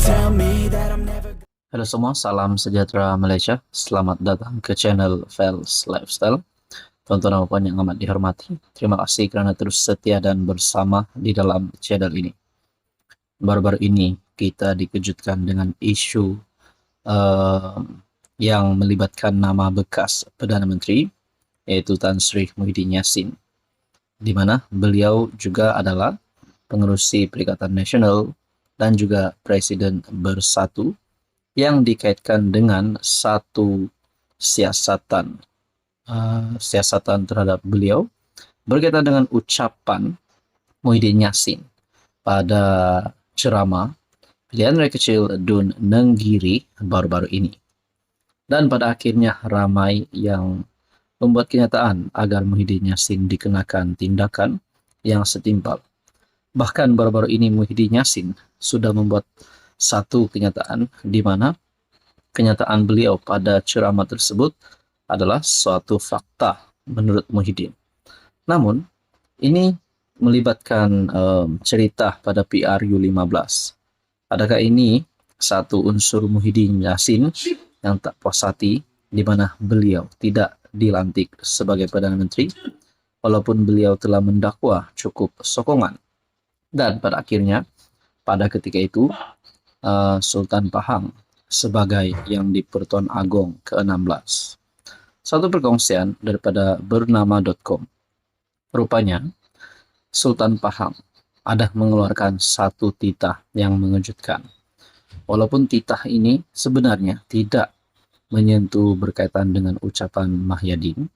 tell me that I'm never. Halo semua, salam sejahtera Malaysia. Selamat datang ke channel Fels Lifestyle. Tonton apa yang amat dihormati. Terima kasih kerana terus setia dan bersama di dalam channel ini. Baru-baru ini kita dikejutkan dengan isu yang melibatkan nama bekas Perdana Menteri, yaitu Tan Sri Muhyiddin Yassin, di mana beliau juga adalah pengerusi Perikatan Nasional dan juga Presiden Bersatu, yang dikaitkan dengan satu siasatan terhadap beliau berkaitan dengan ucapan Muhyiddin Yassin pada ceramah Pilihan Raya Kecil Dun Nenggiri baru-baru ini. Dan pada akhirnya ramai yang membuat kenyataan agar Muhyiddin Yassin dikenakan tindakan yang setimpal. Bahkan baru-baru ini Muhyiddin Yassin sudah membuat satu kenyataan di mana kenyataan beliau pada ceramah tersebut adalah suatu fakta menurut Muhyiddin. Namun ini melibatkan cerita pada PRU15. Adakah ini satu unsur Muhyiddin Yassin yang tak puas hati di mana beliau tidak dilantik sebagai Perdana Menteri walaupun beliau telah mendakwa cukup sokongan? Dan pada akhirnya pada ketika itu Sultan Pahang sebagai yang di Pertuan Agong ke-16. Satu perkongsian daripada bernama.com. Rupanya Sultan Pahang ada mengeluarkan satu titah yang mengejutkan. Walaupun titah ini sebenarnya tidak menyentuh berkaitan dengan ucapan Muhyiddin,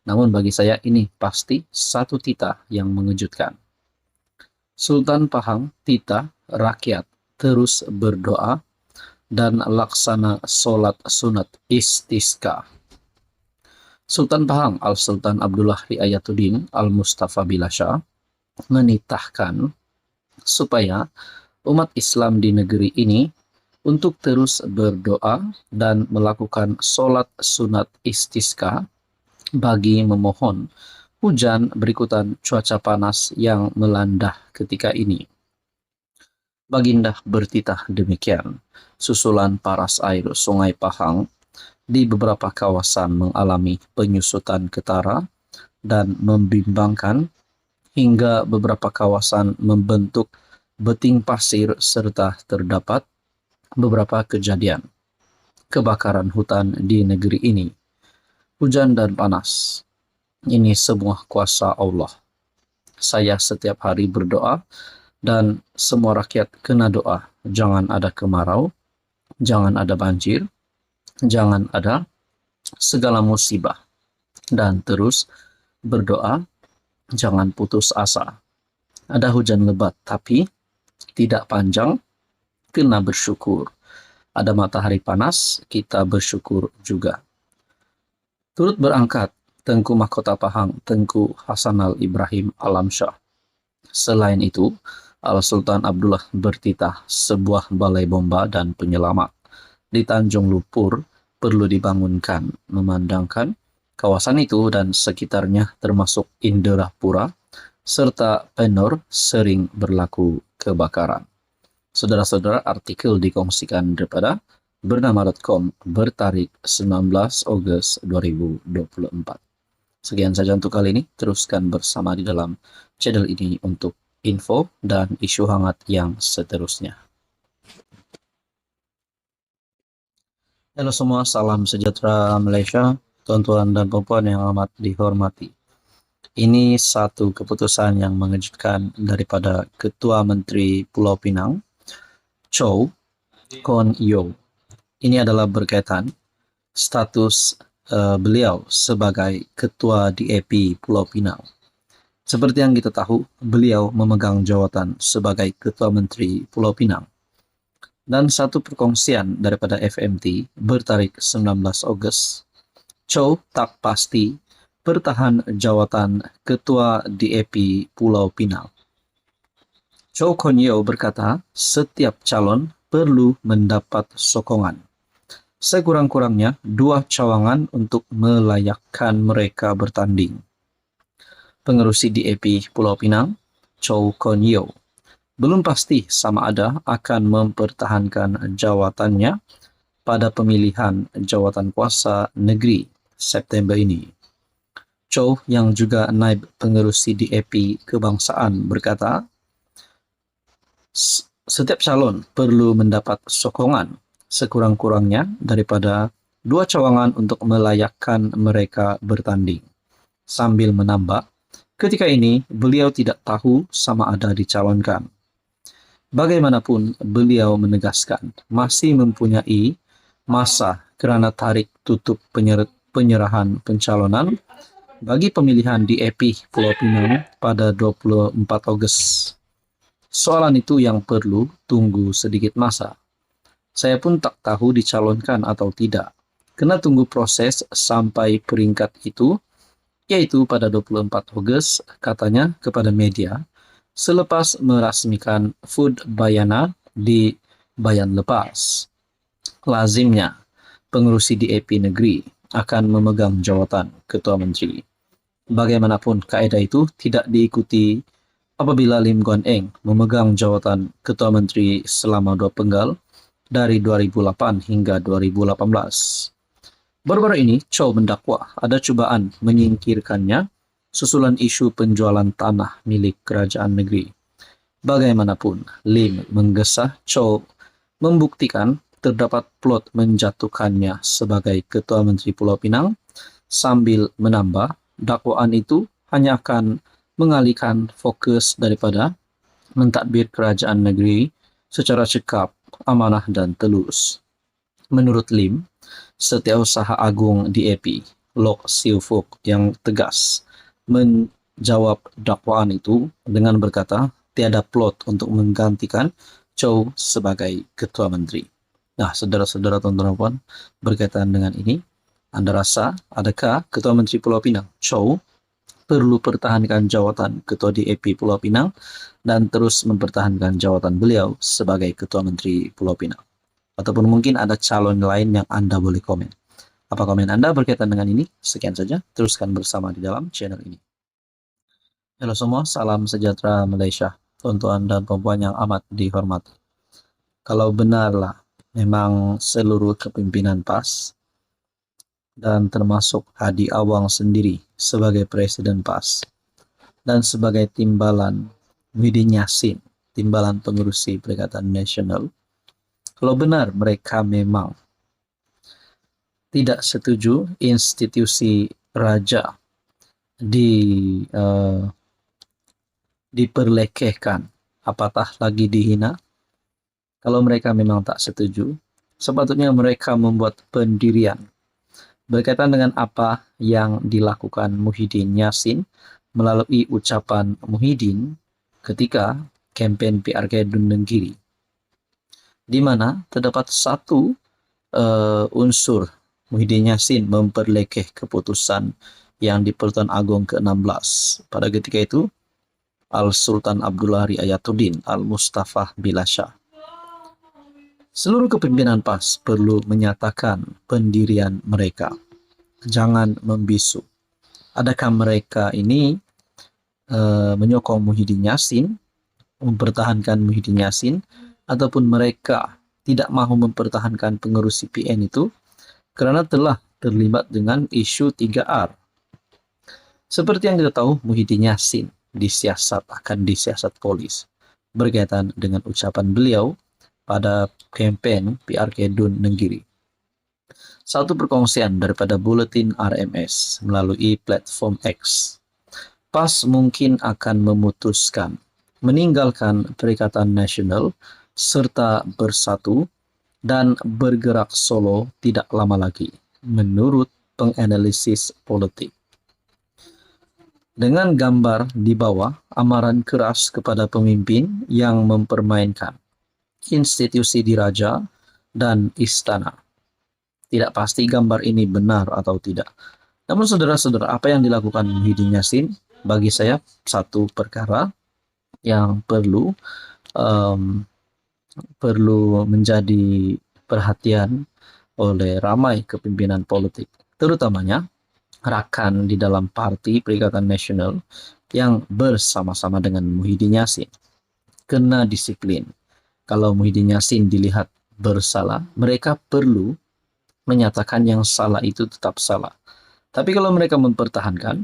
namun bagi saya ini pasti satu titah yang mengejutkan. Sultan Pahang titah rakyat terus berdoa dan laksana solat sunat istisqa. Sultan Pahang Al-Sultan Abdullah Riayatuddin Al-Mustafa Bilasha menitahkan supaya umat Islam di negeri ini untuk terus berdoa dan melakukan solat sunat istisqa bagi memohon hujan berikutan cuaca panas yang melanda ketika ini. Baginda bertitah demikian, susulan paras air Sungai Pahang di beberapa kawasan mengalami penyusutan ketara dan membimbangkan, hingga beberapa kawasan membentuk beting pasir serta terdapat beberapa kejadian kebakaran hutan di negeri ini. Hujan dan panas, ini semua kuasa Allah. Saya setiap hari berdoa dan semua rakyat kena doa. Jangan ada kemarau, jangan ada banjir, jangan ada segala musibah. Dan terus berdoa, jangan putus asa. Ada hujan lebat tapi tidak panjang, kena bersyukur. Ada matahari panas, kita bersyukur juga. Turut berangkat Tengku Mahkota Pahang, Tengku Hasanal Ibrahim Alamsyah. Selain itu, Al-Sultan Abdullah bertitah sebuah balai bomba dan penyelamat di Tanjung Lupur perlu dibangunkan, memandangkan kawasan itu dan sekitarnya termasuk Indrapura serta Penor sering berlaku kebakaran. Saudara-saudara, artikel dikongsikan daripada bernama.com bertarik 19 Ogos 2024. Sekian saja untuk kali ini. Teruskan bersama di dalam channel ini untuk info dan isu hangat yang seterusnya. Halo semua, salam sejahtera Malaysia, tuan-tuan dan puan yang amat dihormati. Ini satu keputusan yang mengejutkan daripada Ketua Menteri Pulau Pinang, Chow Kon Yeow. Ini adalah berkaitan status beliau sebagai Ketua DAP Pulau Pinang. Seperti yang kita tahu, beliau memegang jawatan sebagai Ketua Menteri Pulau Pinang. Dan satu perkongsian daripada FMT bertarik 19 Ogos, Chow tak pasti bertahan jawatan Ketua DAP Pulau Pinang. Chow Kon Yeow berkata, setiap calon perlu mendapat sokongan. Sekurang-kurangnya 2 cawangan untuk melayakkan mereka bertanding. Pengerusi DAP Pulau Pinang, Chow Kon Yeow, belum pasti sama ada akan mempertahankan jawatannya pada pemilihan jawatan kuasa negeri September ini. Chow yang juga naib pengerus CDAP kebangsaan berkata, setiap calon perlu mendapat sokongan sekurang-kurangnya daripada dua cawangan untuk melayakkan mereka bertanding. Sambil menambah, ketika ini beliau tidak tahu sama ada dicalonkan. Bagaimanapun beliau menegaskan masih mempunyai masa kerana tarik tutup penyerahan pencalonan bagi pemilihan DAP Pulau Pinang pada 24 Ogos. Soalan itu yang perlu tunggu sedikit masa. Saya pun tak tahu dicalonkan atau tidak. Kena tunggu proses sampai peringkat itu, yaitu pada 24 Ogos, katanya kepada media, selepas merasmikan Food Bayana di Bayan Lepas. Lazimnya, pengurusi DAP negeri akan memegang jawatan Ketua Menteri. Bagaimanapun kaedah itu tidak diikuti apabila Lim Guan Eng memegang jawatan Ketua Menteri selama 2 penggal dari 2008 hingga 2018. Baru-baru ini, Chow mendakwa ada cubaan menyingkirkannya susulan isu penjualan tanah milik kerajaan negeri. Bagaimanapun, Lim menggesa Chow membuktikan terdapat plot menjatuhkannya sebagai Ketua Menteri Pulau Pinang sambil menambah dakwaan itu hanya akan mengalihkan fokus daripada mentadbir kerajaan negeri secara cekap, amanah dan telus. Menurut Lim, Setiausaha Agung DAP, Lok Siu Fok yang tegas menjawab dakwaan itu dengan berkata tiada plot untuk menggantikan Chow sebagai Ketua Menteri. Nah, saudara-saudara tonton puan, berkaitan dengan ini, Anda rasa adakah Ketua Menteri Pulau Pinang, Chow, perlu pertahankan jawatan Ketua DAP Pulau Pinang dan terus mempertahankan jawatan beliau sebagai Ketua Menteri Pulau Pinang? Ataupun mungkin ada calon lain yang Anda boleh komen. Apa komen Anda berkaitan dengan ini? Sekian saja, teruskan bersama di dalam channel ini. Halo semua, salam sejahtera Malaysia, tuan-tuan dan puan yang amat dihormati. Kalau benarlah memang seluruh kepimpinan PAS dan termasuk Hadi Awang sendiri sebagai Presiden PAS dan sebagai timbalan Muhyiddin Yassin, timbalan pengurusi Perikatan Nasional, kalau benar mereka memang tidak setuju institusi raja diperlekehkan, apatah lagi dihina, kalau mereka memang tak setuju, sepatutnya mereka membuat pendirian berkaitan dengan apa yang dilakukan Muhyiddin Yassin melalui ucapan Muhyiddin ketika kempen PRK Dun Nenggiri, di mana terdapat satu unsur Muhyiddin Yassin memperlekeh keputusan yang di Pertuan Agong ke-16. Pada ketika itu, Al-Sultan Abdullah Riayatuddin Al-Mustafa Bilasha. Seluruh kepimpinan PAS perlu menyatakan pendirian mereka. Jangan membisu. Adakah mereka ini menyokong Muhyiddin Yassin, mempertahankan Muhyiddin Yassin, ataupun mereka tidak mahu mempertahankan pengurus CPN itu kerana telah terlibat dengan isu 3R. Seperti yang kita tahu, Muhyiddin Yassin akan disiasat polis berkaitan dengan ucapan beliau pada kempen PRK Dun Nenggiri. Satu perkongsian daripada Buletin RMS melalui platform X. PAS mungkin akan memutuskan meninggalkan Perikatan Nasional serta bersatu dan bergerak solo tidak lama lagi, menurut penganalisis politik. Dengan gambar di bawah amaran keras kepada pemimpin yang mempermainkan institusi diraja dan istana. Tidak pasti gambar ini benar atau tidak. Namun saudara-saudara, apa yang dilakukan Muhyiddin Yassin bagi saya satu perkara yang perlu menjadi perhatian oleh ramai kepimpinan politik, terutamanya rakan di dalam Parti Perikatan Nasional yang bersama-sama dengan Muhyiddin Yassin. kena disiplin. Kalau Muhyiddin Yassin dilihat bersalah, mereka perlu menyatakan yang salah itu tetap salah. Tapi kalau mereka mempertahankan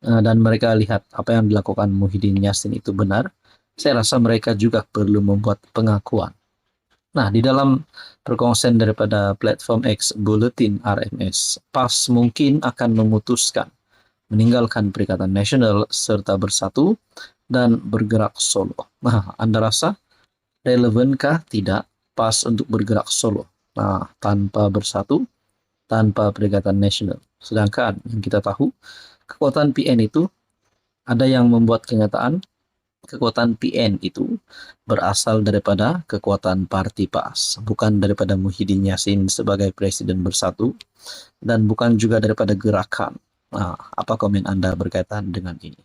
dan mereka lihat apa yang dilakukan Muhyiddin Yassin itu benar, saya rasa mereka juga perlu membuat pengakuan. Nah, di dalam perkongsian daripada platform X Bulletin RMS, PAS mungkin akan memutuskan meninggalkan Perikatan Nasional serta bersatu dan bergerak solo. Nah, Anda rasa relevankah tidak PAS untuk bergerak solo? Nah, tanpa bersatu, tanpa Perikatan Nasional. Sedangkan yang kita tahu, kekuatan PN itu ada yang membuat kenyataan kekuatan PN itu berasal daripada kekuatan parti PAS, bukan daripada Muhyiddin Yassin sebagai Presiden Bersatu, dan bukan juga daripada gerakan. Nah, apa komen Anda berkaitan dengan ini?